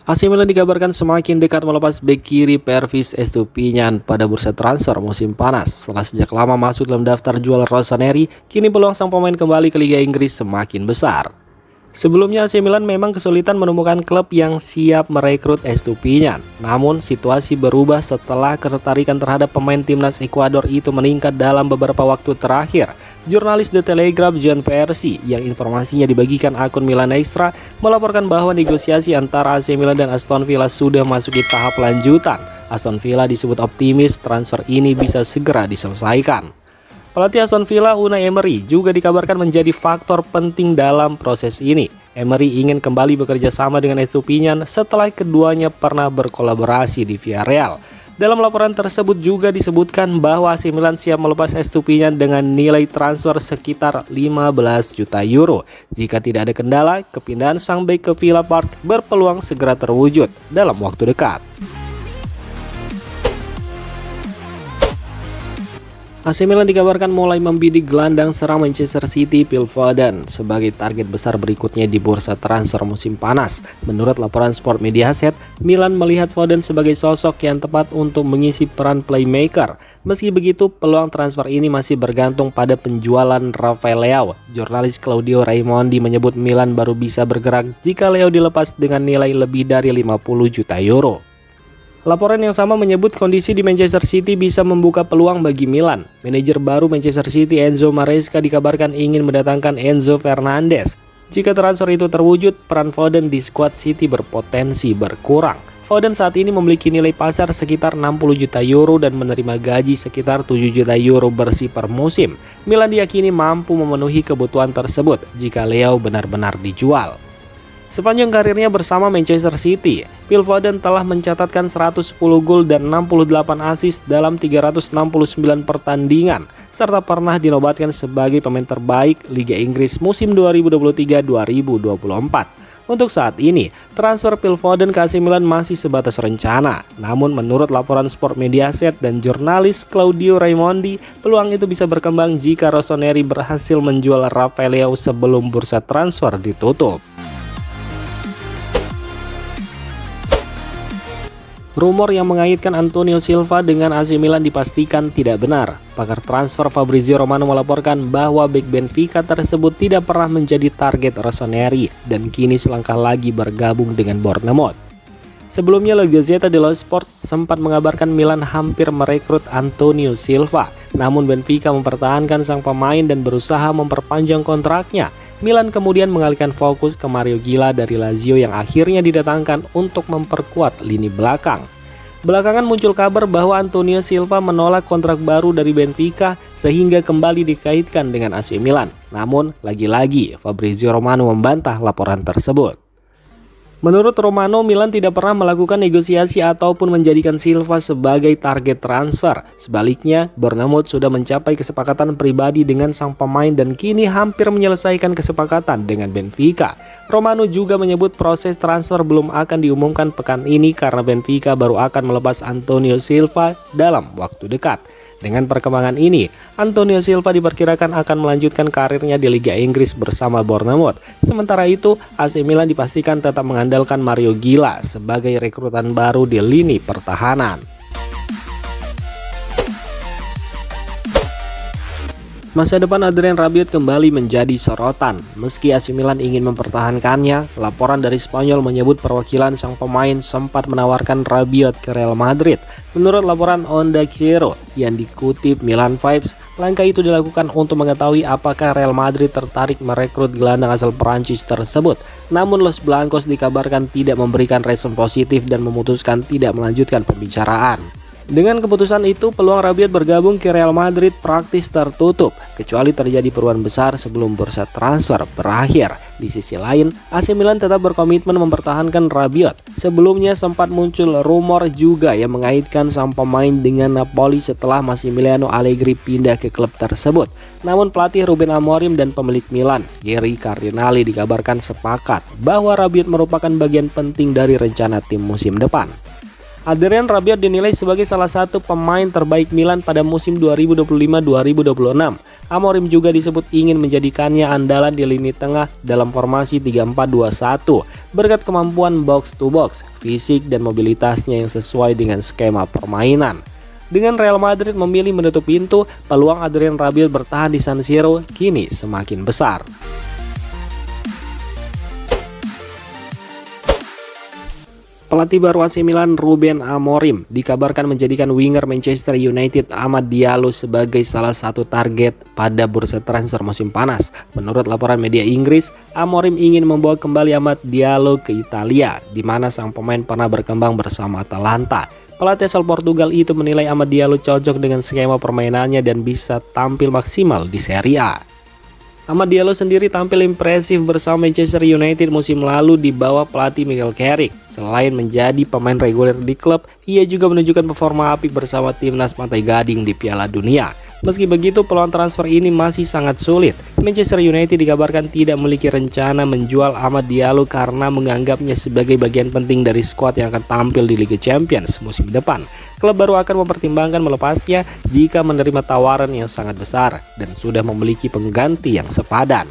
AC Milan dikabarkan semakin dekat melepas bek kiri Pervis Estupiñán pada bursa transfer musim panas. Setelah sejak lama masuk dalam daftar jual Rossoneri, kini peluang sang pemain kembali ke Liga Inggris semakin besar. Sebelumnya AC Milan memang kesulitan menemukan klub yang siap merekrut Estupiñán. Namun situasi berubah setelah ketertarikan terhadap pemain timnas Ekuador itu meningkat dalam beberapa waktu terakhir. Jurnalis The Telegraph John Percy yang informasinya dibagikan akun Milan Extra melaporkan bahwa negosiasi antara AC Milan dan Aston Villa sudah masuki tahap lanjutan. Aston Villa disebut optimis transfer ini bisa segera diselesaikan. Pelatih Aston Villa Unai Emery juga dikabarkan menjadi faktor penting dalam proses ini. Emery ingin kembali bekerja sama dengan Estupiñán setelah keduanya pernah berkolaborasi di Villarreal. Dalam laporan tersebut juga disebutkan bahwa AC Milan siap melepas Estupiñán dengan nilai transfer sekitar 15 juta euro. Jika tidak ada kendala, kepindahan sang bek ke Villa Park berpeluang segera terwujud dalam waktu dekat. AC Milan dikabarkan mulai membidik gelandang serang Manchester City Phil Foden sebagai target besar berikutnya di bursa transfer musim panas. Menurut laporan Sport Mediaset, Milan melihat Foden sebagai sosok yang tepat untuk mengisi peran playmaker. Meski begitu, peluang transfer ini masih bergantung pada penjualan Rafael Leao. Jurnalis Claudio Raimondi menyebut Milan baru bisa bergerak jika Leao dilepas dengan nilai lebih dari 50 juta euro. Laporan yang sama menyebut kondisi di Manchester City bisa membuka peluang bagi Milan. Manajer baru Manchester City Enzo Maresca dikabarkan ingin mendatangkan Enzo Fernandez. Jika transfer itu terwujud, peran Foden di skuad City berpotensi berkurang. Foden saat ini memiliki nilai pasar sekitar 60 juta euro dan menerima gaji sekitar 7 juta euro bersih per musim. Milan diyakini mampu memenuhi kebutuhan tersebut jika Leao benar-benar dijual. Sepanjang karirnya bersama Manchester City, Phil Foden telah mencatatkan 110 gol dan 68 assist dalam 369 pertandingan, serta pernah dinobatkan sebagai pemain terbaik Liga Inggris musim 2023-2024. Untuk saat ini, transfer Phil Foden ke AC Milan masih sebatas rencana. Namun menurut laporan Sport Mediaset dan jurnalis Claudio Raimondi, peluang itu bisa berkembang jika Rossoneri berhasil menjual Rafael Leao sebelum bursa transfer ditutup. Rumor yang mengaitkan Antonio Silva dengan AC Milan dipastikan tidak benar. Pakar transfer Fabrizio Romano melaporkan bahwa bek Benfica tersebut tidak pernah menjadi target Rossoneri dan kini selangkah lagi bergabung dengan Bournemouth. Sebelumnya La Gazzetta dello Sport sempat mengabarkan Milan hampir merekrut Antonio Silva, namun Benfica mempertahankan sang pemain dan berusaha memperpanjang kontraknya. Milan kemudian mengalihkan fokus ke Mario Gila dari Lazio yang akhirnya didatangkan untuk memperkuat lini belakang. Belakangan muncul kabar bahwa Antonio Silva menolak kontrak baru dari Benfica sehingga kembali dikaitkan dengan AC Milan. Namun, lagi-lagi Fabrizio Romano membantah laporan tersebut. Menurut Romano, Milan tidak pernah melakukan negosiasi ataupun menjadikan Silva sebagai target transfer. Sebaliknya, Bournemouth sudah mencapai kesepakatan pribadi dengan sang pemain dan kini hampir menyelesaikan kesepakatan dengan Benfica. Romano juga menyebut proses transfer belum akan diumumkan pekan ini karena Benfica baru akan melepas Antonio Silva dalam waktu dekat. Dengan perkembangan ini, Antonio Silva diperkirakan akan melanjutkan karirnya di Liga Inggris bersama Bournemouth. Sementara itu, AC Milan dipastikan tetap mengandalkan Mario Gila sebagai rekrutan baru di lini pertahanan. Masa depan Adrien Rabiot kembali menjadi sorotan. Meski AC Milan ingin mempertahankannya, laporan dari Spanyol menyebut perwakilan sang pemain sempat menawarkan Rabiot ke Real Madrid. Menurut laporan Onda Cero yang dikutip Milan Vibes, langkah itu dilakukan untuk mengetahui apakah Real Madrid tertarik merekrut gelandang asal Perancis tersebut. Namun Los Blancos dikabarkan tidak memberikan respon positif dan memutuskan tidak melanjutkan pembicaraan. Dengan keputusan itu, peluang Rabiot bergabung ke Real Madrid praktis tertutup, kecuali terjadi perubahan besar sebelum bursa transfer berakhir. Di sisi lain, AC Milan tetap berkomitmen mempertahankan Rabiot. Sebelumnya sempat muncul rumor juga yang mengaitkan sang pemain dengan Napoli setelah Massimiliano Allegri pindah ke klub tersebut. Namun pelatih Ruben Amorim dan pemilik Milan, Geri Cardinali dikabarkan sepakat bahwa Rabiot merupakan bagian penting dari rencana tim musim depan. Adrien Rabiot dinilai sebagai salah satu pemain terbaik Milan pada musim 2025-2026. Amorim juga disebut ingin menjadikannya andalan di lini tengah dalam formasi 3-4-2-1 berkat kemampuan box to box, fisik dan mobilitasnya yang sesuai dengan skema permainan. Dengan Real Madrid memilih menutup pintu, peluang Adrien Rabiot bertahan di San Siro kini semakin besar. Pelatih baru AC Milan Ruben Amorim dikabarkan menjadikan winger Manchester United Amad Diallo sebagai salah satu target pada bursa transfer musim panas. Menurut laporan media Inggris, Amorim ingin membawa kembali Amad Diallo ke Italia, di mana sang pemain pernah berkembang bersama Atalanta. Pelatih asal Portugal itu menilai Amad Diallo cocok dengan skema permainannya dan bisa tampil maksimal di Serie A. Amad Diallo sendiri tampil impresif bersama Manchester United musim lalu di bawah pelatih Michael Carrick. Selain menjadi pemain reguler di klub, ia juga menunjukkan performa apik bersama timnas Pantai Gading di Piala Dunia. Meski begitu, peluang transfer ini masih sangat sulit. Manchester United dikabarkan tidak memiliki rencana menjual Amad Diallo karena menganggapnya sebagai bagian penting dari skuad yang akan tampil di Liga Champions musim depan. Klub baru akan mempertimbangkan melepasnya jika menerima tawaran yang sangat besar dan sudah memiliki pengganti yang sepadan.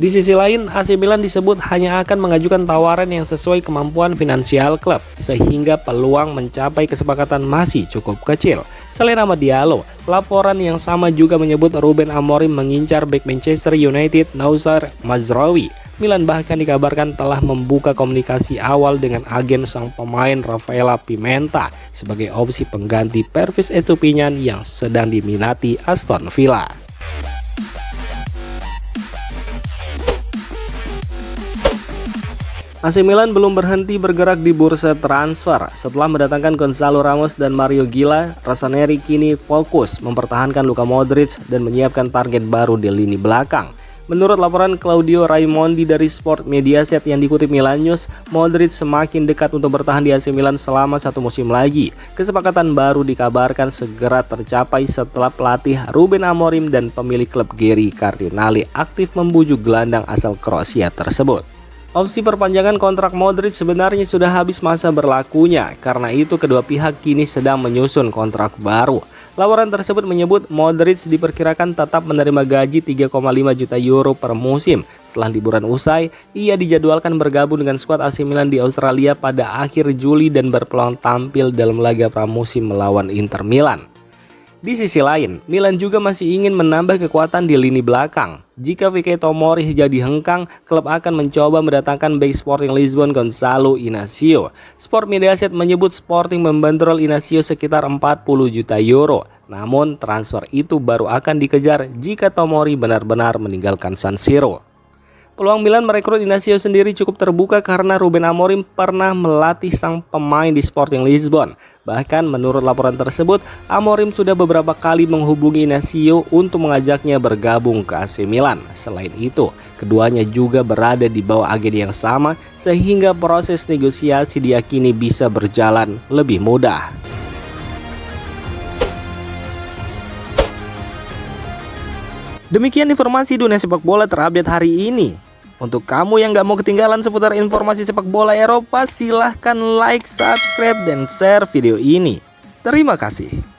Di sisi lain, AC Milan disebut hanya akan mengajukan tawaran yang sesuai kemampuan finansial klub, sehingga peluang mencapai kesepakatan masih cukup kecil. Selain Amad Diallo, laporan yang sama juga menyebut Ruben Amorim mengincar bek Manchester United Noussair Mazraoui. Milan bahkan dikabarkan telah membuka komunikasi awal dengan agen sang pemain Rafaela Pimenta sebagai opsi pengganti Pervis Estupiñán yang sedang diminati Aston Villa. AC Milan belum berhenti bergerak di bursa transfer. Setelah mendatangkan Gonzalo Ramos dan Mario Gila, Rossoneri kini fokus mempertahankan Luka Modric dan menyiapkan target baru di lini belakang. Menurut laporan Claudio Raimondi dari Sport Mediaset yang dikutip Milan News, Modric semakin dekat untuk bertahan di AC Milan selama satu musim lagi. Kesepakatan baru dikabarkan segera tercapai setelah pelatih Ruben Amorim dan pemilik klub Geri Cardinali aktif membujuk gelandang asal Kroasia tersebut. Opsi perpanjangan kontrak Modric sebenarnya sudah habis masa berlakunya, karena itu kedua pihak kini sedang menyusun kontrak baru. Laporan tersebut menyebut Modric diperkirakan tetap menerima gaji 3,5 juta euro per musim. Setelah liburan usai, ia dijadwalkan bergabung dengan skuad AC Milan di Australia pada akhir Juli dan berpeluang tampil dalam laga pramusim melawan Inter Milan. Di sisi lain, Milan juga masih ingin menambah kekuatan di lini belakang. Jika Vicky Tomori jadi hengkang, klub akan mencoba mendatangkan bek Sporting Lisbon Gonçalo Inácio. Sport Mediaset menyebut Sporting membandrol Inácio sekitar 40 juta euro. Namun transfer itu baru akan dikejar jika Tomori benar-benar meninggalkan San Siro. Peluang Milan merekrut Inácio sendiri cukup terbuka karena Ruben Amorim pernah melatih sang pemain di Sporting Lisbon. Bahkan menurut laporan tersebut, Amorim sudah beberapa kali menghubungi Inácio untuk mengajaknya bergabung ke AC Milan. Selain itu, keduanya juga berada di bawah agen yang sama sehingga proses negosiasi diyakini bisa berjalan lebih mudah. Demikian informasi dunia sepak bola terupdate hari ini. Untuk kamu yang gak mau ketinggalan seputar informasi sepak bola Eropa, silahkan like, subscribe, dan share video ini. Terima kasih.